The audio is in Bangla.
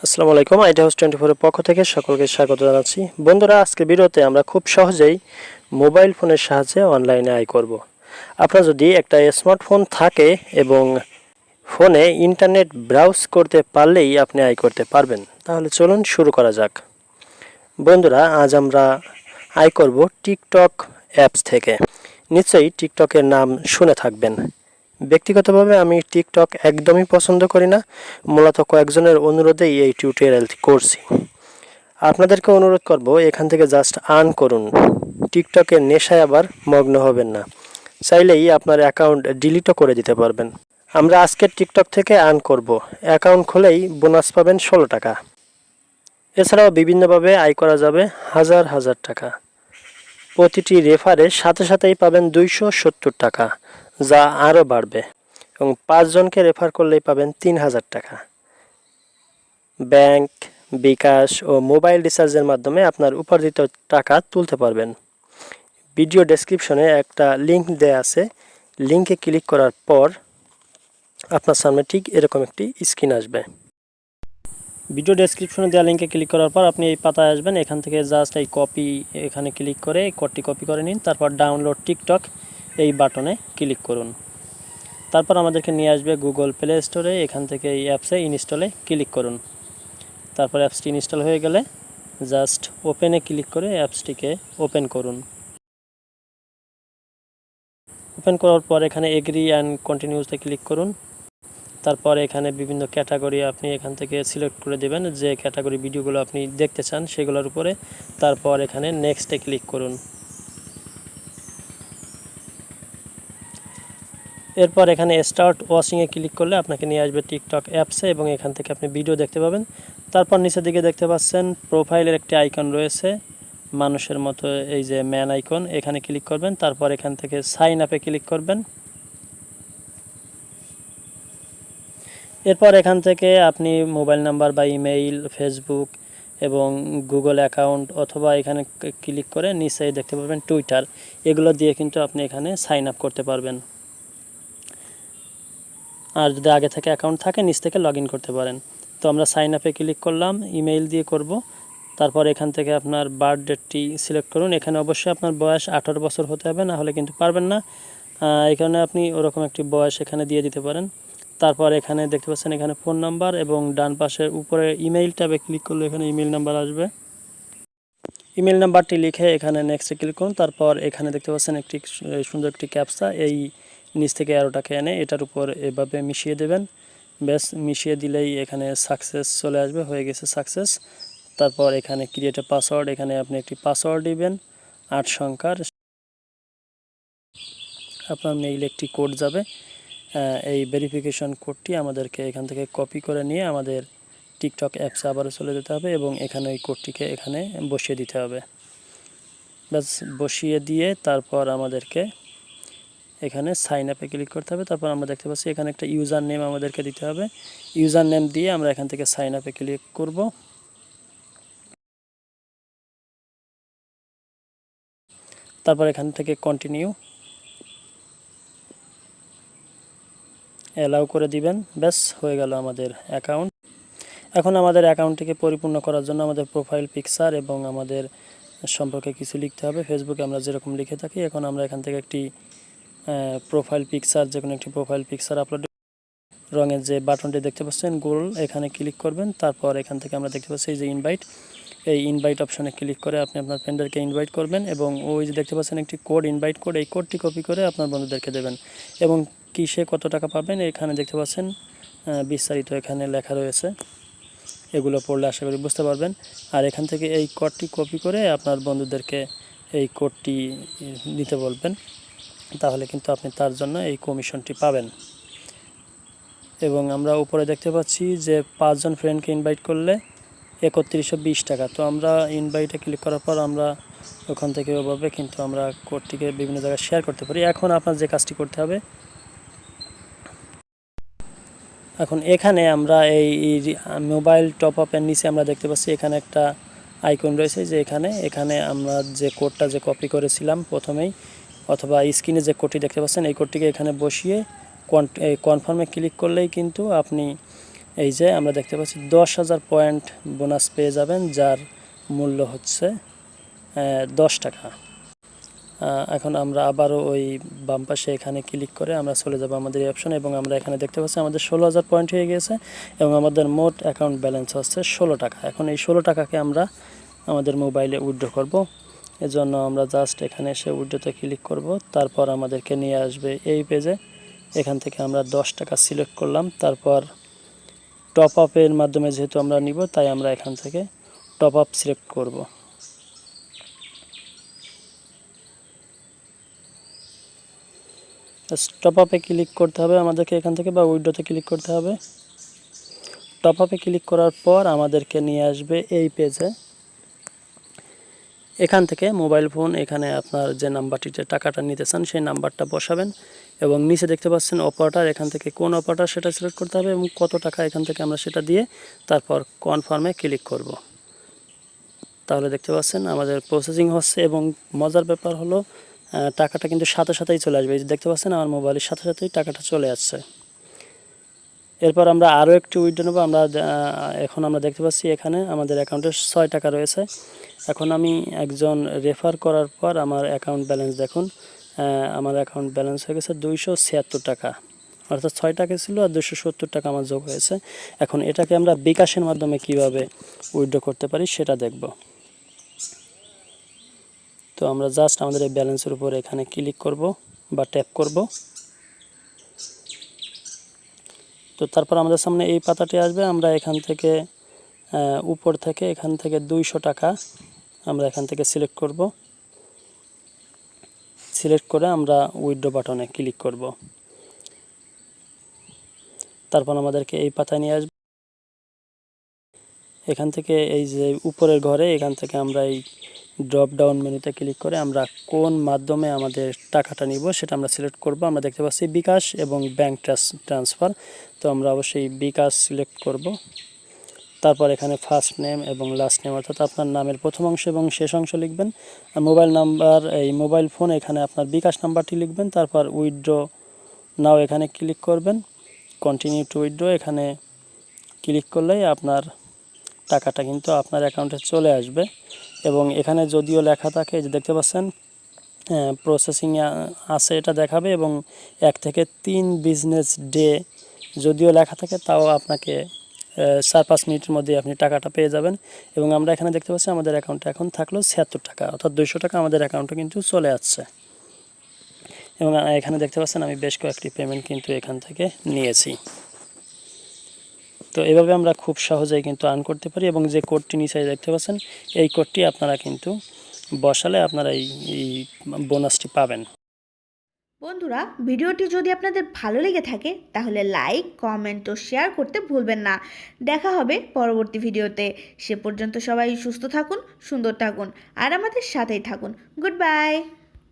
আসসালামু আলাইকুম। house24 এর পক্ষ থেকে সকলকে স্বাগত জানাচ্ছি। বন্ধুরা, আজকে ভিডিওতে আমরা খুব সহজেই মোবাইল ফোনের সাহায্যে অনলাইনে আয় করব। আপনার যদি একটা স্মার্টফোন থাকে এবং ফোনে ইন্টারনেট ব্রাউজ করতে পারলেই আপনি আয় করতে পারবেন। তাহলে চলুন শুরু করা যাক। বন্ধুরা, আজ আমরা আয় করব টিকটক অ্যাপস থেকে। নিশ্চয়ই টিকটকের নাম শুনে থাকবেন। ব্যক্তিগতভাবে আমি টিকটক একদমই পছন্দ করি না, মূলত কয়েকজনের অনুরোধেই এই টিউটোরিয়ালটি করছি। আপনাদেরকে অনুরোধ করব, এখান থেকে জাস্ট আর্ন করুন, টিকটকের নেশায় আবার মগ্ন হবেন না। চাইলেই আপনার অ্যাকাউন্ট ডিলিটও করে দিতে পারবেন। আমরা আজকের টিকটক থেকে আর্ন করব। অ্যাকাউন্ট খুলেই বোনাস পাবেন 16 টাকা। এছাড়াও বিভিন্নভাবে আয় করা যাবে হাজার হাজার টাকা। প্রতিটি রেফারের সাথে সাথেই পাবেন 270 টাকা, যা আরও বাড়বে, এবং 5 জনকে রেফার করলেই পাবেন 3000 টাকা। ব্যাংক, বিকাশ ও মোবাইল রিচার্জের মাধ্যমে আপনার উপার্জিত টাকা তুলতে পারবেন। ভিডিও ডেসক্রিপশনে একটা লিঙ্ক দেয়া আছে। লিঙ্কে ক্লিক করার পর আপনার সামনে ঠিক এরকম একটি স্ক্রিন আসবে। ভিডিও ডেসক্রিপশনে দেওয়া লিঙ্কে ক্লিক করার পর আপনি এই পাতায় আসবেন। এখান থেকে জাস্ট এই কপি এখানে ক্লিক করে কোডটি কপি করে নিন। তারপর ডাউনলোড টিকটক এই বাটনে ক্লিক করুন। তারপর আমাদেরকে নিয়ে আসবে গুগল প্লে স্টোরে। এখান থেকে এই অ্যাপসে ইনস্টলে ক্লিক করুন। তারপর অ্যাপসটি ইনস্টল হয়ে গেলে জাস্ট ওপেনে ক্লিক করে অ্যাপসটিকে ওপেন করুন। ওপেন করার পর এখানে এগ্রি অ্যান্ড কন্টিনিউতে ক্লিক করুন। তারপর এখানে বিভিন্ন ক্যাটাগরি আপনি এখান থেকে সিলেক্ট করে দেবেন, যে ক্যাটাগরি ভিডিওগুলো আপনি দেখতে চান সেগুলোর উপরে। তারপর এখানে নেক্সটে ক্লিক করুন। এরপর এখানে স্টার্ট ওয়াচিংয়ে ক্লিক করলে আপনাকে নিয়ে আসবে টিকটক অ্যাপসে, এবং এখান থেকে আপনি ভিডিও দেখতে পাবেন। তারপর নিচের দিকে দেখতে পাচ্ছেন প্রোফাইলের একটি আইকন রয়েছে মানুষের মতো, এই যে ম্যান আইকন, এখানে ক্লিক করবেন। তারপর এখান থেকে সাইন আপে ক্লিক করবেন। এরপর এখান থেকে আপনি মোবাইল নাম্বার বা ইমেইল, ফেসবুক এবং গুগল অ্যাকাউন্ট, অথবা এখানে ক্লিক করে নিচে দেখতে পাবেন টুইটার, এগুলো দিয়ে কিন্তু আপনি এখানে সাইন আপ করতে পারবেন। আর যদি আগে থেকে অ্যাকাউন্ট থাকে নিচ থেকে লগ ইন করতে পারেন। তো আমরা সাইন আপে ক্লিক করলাম, ইমেইল দিয়ে করব। তারপর এখান থেকে আপনার বার্থ ডেটটি সিলেক্ট করুন। এখানে অবশ্যই আপনার বয়স 18 বছর হতে হবে, না হলে কিন্তু পারবেন না। এখানে আপনি ওরকম একটি বয়স এখানে দিয়ে দিতে পারেন। তারপর এখানে দেখতে পাচ্ছেন এখানে ফোন নাম্বার, এবং ডান পাশের উপরে ইমেইল ট্যাবে ক্লিক করলে এখানে ইমেইল নাম্বার আসবে। ইমেইল নাম্বারটি লিখে এখানে নেক্সটে ক্লিক করুন। তারপর এখানে দেখতে পাচ্ছেন একটি সুন্দর একটি ক্যাপচা, এই নিচ থেকে অ্যারোটাকে এনে এটার উপর এভাবে মিশিয়ে দেবেন। ব্যাস, মিশিয়ে দিলেই এখানে সাকসেস চলে আসবে, হয়ে গেছে সাকসেস। তারপর এখানে ক্রিয়েট এ পাসওয়ার্ড, এখানে আপনি একটি পাসওয়ার্ড দিবেন 8 সংখ্যার। আপনার মেইলে একটি কোড যাবে। এই ভেরিফিকেশন কোডটি আমাদেরকে এখান থেকে কপি করে নিয়ে আমাদের টিকটক অ্যাপসে আবারও চলে যেতে হবে, এবং এখানে ওই কোডটিকে এখানে বসিয়ে দিতে হবে। ব্যাস, বসিয়ে দিয়ে তারপর আমাদেরকে এখানে সাইন আপে ক্লিক করতে হবে। তারপর আমরা দেখতে পাচ্ছি এখানে একটা ইউজার নেম আমাদেরকে দিতে হবে। ইউজার নেম দিয়ে আমরা এখান থেকে সাইন আপে ক্লিক করব। তারপর এখান থেকে কন্টিনিউ অ্যালাউ করে দিবেন। ব্যাস, হয়ে গেল আমাদের অ্যাকাউন্ট। এখন আমাদের অ্যাকাউন্টটিকে পরিপূর্ণ করার জন্য আমাদের প্রোফাইল পিকচার এবং আমাদের সম্পর্কে কিছু লিখতে হবে। ফেসবুকে আমরা যেরকম লিখে থাকি, এখন আমরা এখান থেকে একটি প্রোফাইল পিকচার, যে কোনো একটি প্রোফাইল পিকচার আপলোড, রঙের যে বাটনটি দেখতে পাচ্ছেন গোল, এখানে ক্লিক করবেন। তারপর এখান থেকে আমরা দেখতে পাচ্ছি এই যে ইনভাইট, এই ইনভাইট অপশনে ক্লিক করে আপনি আপনার ফ্রেন্ডদেরকে ইনভাইট করবেন, এবং ওই যে দেখতে পাচ্ছেন একটি কোড, ইনভাইট কোড, এই কোডটি কপি করে আপনার বন্ধুদেরকে দেবেন। এবং কিসে কত টাকা পাবেন এখানে দেখতে পাচ্ছেন বিস্তারিত এখানে লেখা রয়েছে, এগুলো পড়লে আশা করি বুঝতে পারবেন। আর এখান থেকে এই কোডটি কপি করে আপনার বন্ধুদেরকে এই কোডটি দিতে বলবেন, তাহলে কিন্তু আপনি তার জন্য এই কমিশনটি পাবেন। এবং আমরা উপরে দেখতে পাচ্ছি যে 5 জন ফ্রেন্ডকে ইনভাইট করলে 3120 টাকা। তো আমরা ইনভাইটে ক্লিক করার পর আমরা ওখান থেকে ওভাবে কিন্তু আমরা কোডটিকে বিভিন্ন জায়গায় শেয়ার করতে পারি। এখন আপনার যে কাজটি করতে হবে, এখন এখানে আমরা এই মোবাইল টপ আপের নিচে আমরা দেখতে পাচ্ছি এখানে একটা আইকন রয়েছে, যে এখানে আমরা যে কোডটা যে কপি করেছিলাম প্রথমেই, অথবা স্ক্রিনে যে কোডটি দেখতে পাচ্ছেন, এই কোডটিকে এখানে বসিয়ে কনফার্মে ক্লিক করলেই কিন্তু আপনি এই যে আমরা দেখতে পাচ্ছি 10,000 পয়েন্ট বোনাস পেয়ে যাবেন, যার মূল্য হচ্ছে 10 টাকা। এখন আমরা আবারও ওই বাম পাশে এখানে ক্লিক করে আমরা চলে যাব আমাদের এই অপশনে, এবং আমরা এখানে দেখতে পাচ্ছি আমাদের 16,000 পয়েন্ট হয়ে গিয়েছে এবং আমাদের মোট অ্যাকাউন্ট ব্যালেন্স হচ্ছে 16 টাকা। এখন এই 16 টাকাকে আমরা আমাদের মোবাইলে উইথড্র করব। এজন্য আমরা জাস্ট এখানে এসে উইথড্রোতে ক্লিক করব, তারপর আমাদেরকে নিয়ে আসবে এই পেজে। এখান থেকে আমরা 10 টাকা সিলেক্ট করলাম, তারপর টপ আপের মাধ্যমে যেহেতু আমরা নিব তাই আমরা এখান থেকে টপ আপ সিলেক্ট করব। টপ আপে ক্লিক করতে হবে আমাদেরকে এখান থেকে, বা উইথড্রোতে ক্লিক করতে হবে। টপ আপে ক্লিক করার পর আমাদেরকে নিয়ে আসবে এই পেজে। এখান থেকে মোবাইল ফোন, এখানে আপনার যে নাম্বারটিতে টাকাটা নিতে চান সেই নাম্বারটা বসাবেন এবং নিচে দেখতে পাচ্ছেন অপারেটর, এখান থেকে কোন অপারেটর সেটা সিলেক্ট করতে হবে এবং কত টাকা এখান থেকে আমরা সেটা দিয়ে তারপর কনফার্মে ক্লিক করব। তাহলে দেখতে পাচ্ছেন আমাদের প্রসেসিং হচ্ছে, এবং মজার ব্যাপার হলো টাকাটা কিন্তু সাথে সাথেই চলে আসবে। এই যে দেখতে পাচ্ছেন আমার মোবাইলের সাথে সাথেই টাকাটা চলে আসছে। এরপর আমরা আরও একটি উইথড্র নেব। এখন আমরা দেখতে পাচ্ছি এখানে আমাদের অ্যাকাউন্টে 6 টাকা রয়েছে। এখন আমি একজন রেফার করার পর আমার অ্যাকাউন্ট ব্যালেন্স দেখুন, আমার অ্যাকাউন্ট ব্যালেন্স হয়ে গেছে 276 টাকা, অর্থাৎ 6 টাকা ছিল আর 270 টাকা আমার যোগ হয়েছে। এখন এটাকে আমরা বিকাশের মাধ্যমে কিভাবে উইথড্র করতে পারি সেটা দেখব। তো আমরা জাস্ট আমাদের এই ব্যালেন্সের উপর এখানে ক্লিক করব বা ট্যাপ করব। তো তারপর আমাদের সামনে এই পাতাটি আসবে। আমরা এখান থেকে উপর থেকে এখান থেকে 200 টাকা আমরা এখান থেকে সিলেক্ট করব। সিলেক্ট করে আমরা উইথড্র বাটনে ক্লিক করব। তারপর আমাদেরকে এই পাতায় নিয়ে আসবে। এখান থেকে এই যে উপরের ঘরে এখান থেকে আমরা এই ড্রপ ডাউন মেনুতে ক্লিক করে আমরা কোন মাধ্যমে আমাদের টাকাটা নিব সেটা আমরা সিলেক্ট করব। আমরা দেখতে পাচ্ছি বিকাশ এবং ব্যাংক ট্রান্সফার, তো আমরা অবশ্যই বিকাশ সিলেক্ট করব। তারপর এখানে ফার্স্ট নেম এবং লাস্ট নেম, অর্থাৎ আপনার নামের প্রথম অংশ এবং শেষ অংশ লিখবেন। আর মোবাইল নাম্বার, এই মোবাইল ফোন, এখানে আপনার বিকাশ নাম্বারটি লিখবেন। তারপর উইথড্র নাও এখানে ক্লিক করবেন। কন্টিনিউ টু উইথড্র এখানে ক্লিক করলেই আপনার টাকাটা কিন্তু আপনার অ্যাকাউন্টে চলে আসবে। এবং এখানে যদিও লেখা থাকে, যে দেখতে পাচ্ছেন প্রসেসিংয়ে আছে এটা দেখাবে, এবং 1 থেকে 3 বিজনেস ডে যদিও লেখা থাকে, তাও আপনাকে 4-5 মিনিটের মধ্যে আপনি টাকাটা পেয়ে যাবেন। এবং আমরা এখানে দেখতে পাচ্ছি আমাদের অ্যাকাউন্টে এখন থাকলো 76 টাকা, অর্থাৎ 200 টাকা আমাদের অ্যাকাউন্টে কিন্তু চলে আসছে। এবং এখানে দেখতে পাচ্ছেন আমি বেশ কয়েকটি পেমেন্ট কিন্তু এখান থেকে নিয়েছি। তো এভাবে আমরা খুব সহজেই কিন্তু আর্ন করতে পারি, এবং যে কোডটি নিচে দেখতে পাচ্ছেন এই কোডটি আপনারা কিন্তু বসালে আপনারা এই বোনাসটি পাবেন। বন্ধুরা, ভিডিওটি যদি আপনাদের ভালো লেগে থাকে তাহলে লাইক, কমেন্ট ও শেয়ার করতে ভুলবেন না। দেখা হবে পরবর্তী ভিডিওতে। সে পর্যন্ত সবাই সুস্থ থাকুন, সুন্দর থাকুন আর আমাদের সাথেই থাকুন। Good bye.